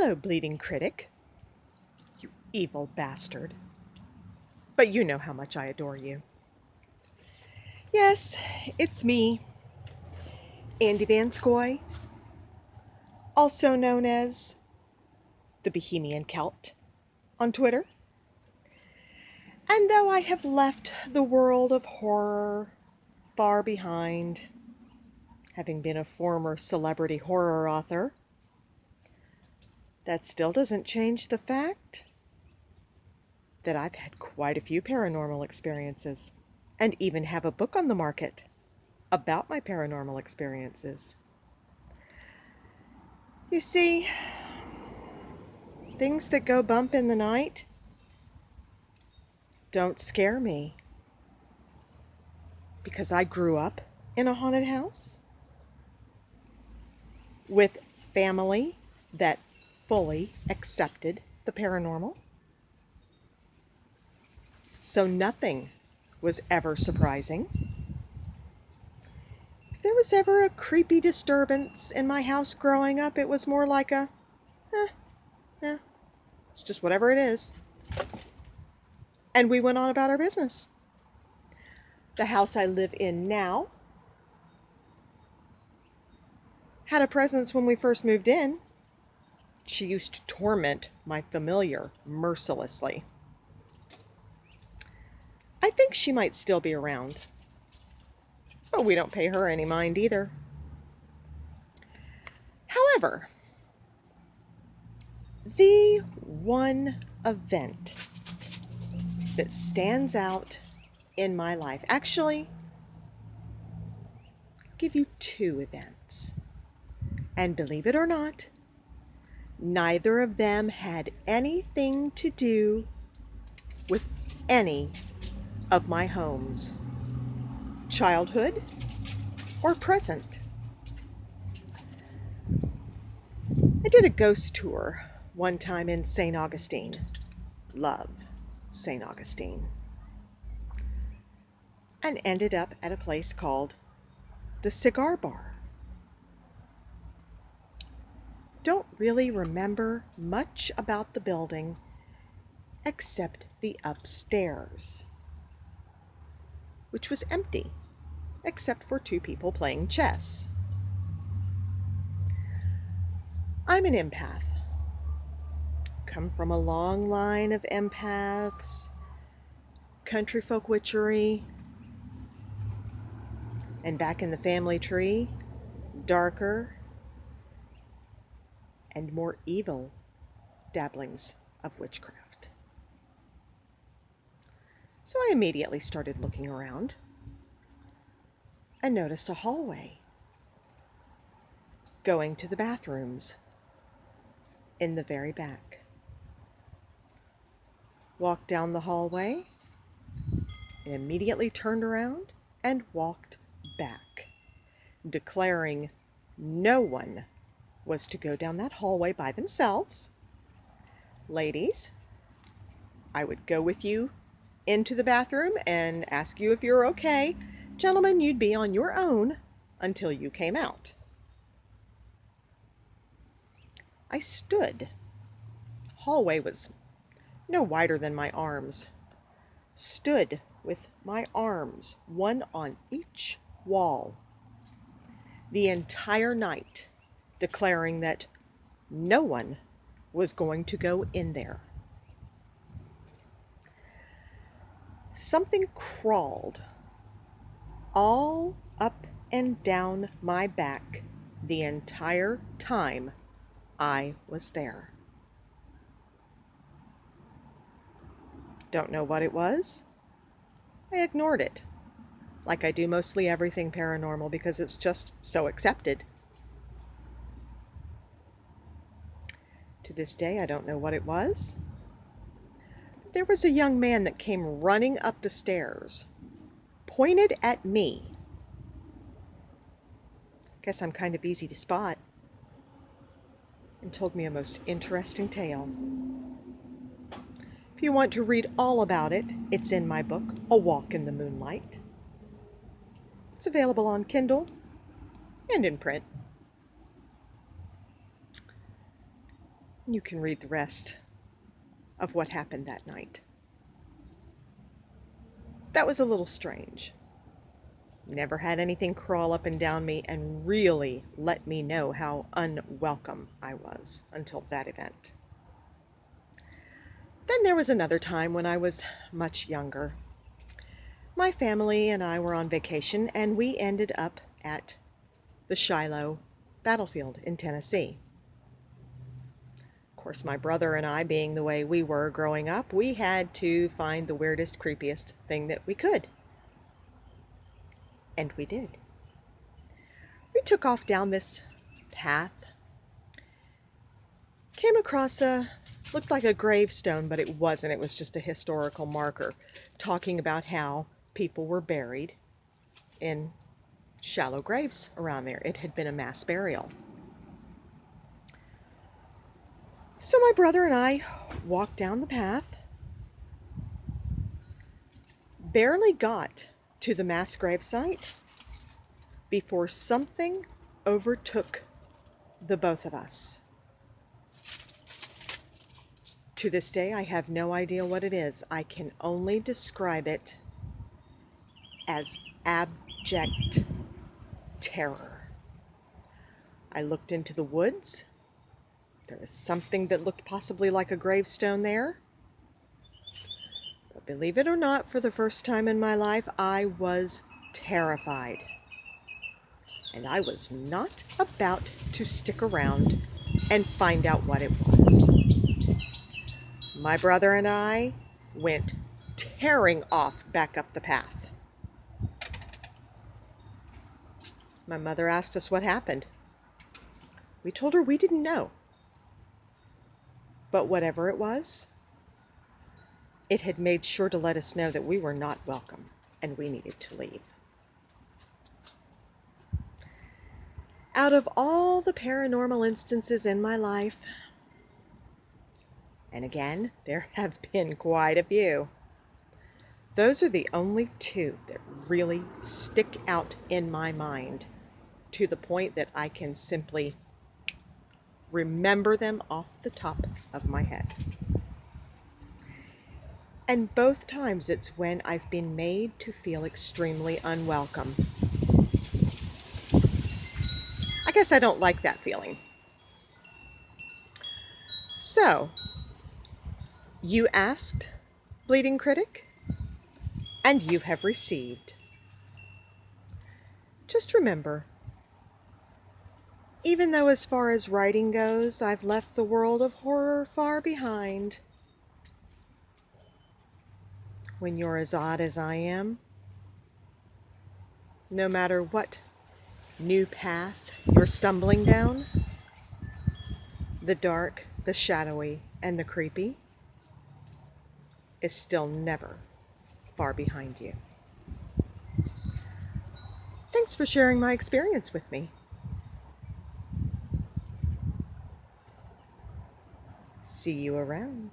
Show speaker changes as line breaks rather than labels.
Hello, bleeding critic, you evil bastard. But you know how much I adore you. Yes, it's me, Andy Van Scoy, also known as the Bohemian Celt on Twitter. And though I have left the world of horror far behind, having been a former celebrity horror author, that still doesn't change the fact that I've had quite a few paranormal experiences, and even have a book on the market about my paranormal experiences. You see, things that go bump in the night don't scare me, because I grew up in a haunted house with family that fully accepted the paranormal. So nothing was ever surprising. If there was ever a creepy disturbance in my house growing up, it was more like it's just whatever it is. And we went on about our business. The house I live in now had a presence when we first moved in. She used to torment my familiar mercilessly. I think she might still be around, but we don't pay her any mind either. However, the one event that stands out in my life, actually, I'll give you two events. And believe it or not, neither of them had anything to do with any of my homes, childhood or present. I did a ghost tour one time in St. Augustine. Love St. Augustine. And ended up at a place called the Cigar Bar. Don't really remember much about the building except the upstairs, which was empty except for two people playing chess. I'm an empath. Come from a long line of empaths, country folk witchery, and back in the family tree, darker and more evil dabblings of witchcraft. So I immediately started looking around and noticed a hallway going to the bathrooms in the very back. Walked down the hallway and immediately turned around and walked back, declaring no one was to go down that hallway by themselves. Ladies, I would go with you into the bathroom and ask you if you're okay. Gentlemen, you'd be on your own until you came out. I stood. Hallway was no wider than my arms. Stood with my arms, one on each wall, the entire night, declaring that no one was going to go in there. Something crawled all up and down my back the entire time I was there. Don't know what it was. I ignored it, like I do mostly everything paranormal, because it's just so accepted. To this day, I don't know what it was. There was a young man that came running up the stairs, pointed at me. Guess I'm kind of easy to spot, and told me a most interesting tale. If you want to read all about it, it's in my book, A Walk in the Moonlight. It's available on Kindle and in print. You can read the rest of what happened that night. That was a little strange. Never had anything crawl up and down me and really let me know how unwelcome I was until that event. Then there was another time when I was much younger. My family and I were on vacation, and we ended up at the Shiloh battlefield in Tennessee. Of course, my brother and I, being the way we were growing up, we had to find the weirdest, creepiest thing that we could. And we did. We took off down this path, came across looked like a gravestone, but it wasn't. It was just a historical marker talking about how people were buried in shallow graves around there. It had been a mass burial. So my brother and I walked down the path, barely got to the mass grave site before something overtook the both of us. To this day, I have no idea what it is. I can only describe it as abject terror. I looked into the woods. There was something that looked possibly like a gravestone there. But believe it or not, for the first time in my life, I was terrified. And I was not about to stick around and find out what it was. My brother and I went tearing off back up the path. My mother asked us what happened. We told her we didn't know. But whatever it was, it had made sure to let us know that we were not welcome and we needed to leave. Out of all the paranormal instances in my life, and again, there have been quite a few, those are the only two that really stick out in my mind to the point that I can simply remember them off the top of my head. And both times it's when I've been made to feel extremely unwelcome. I guess I don't like that feeling. So, you asked, Bleeding Critic, and you have received. Just remember, even though as far as writing goes, I've left the world of horror far behind, when you're as odd as I am, no matter what new path you're stumbling down, the dark, the shadowy, and the creepy is still never far behind you. Thanks for sharing my experience with me. See you around.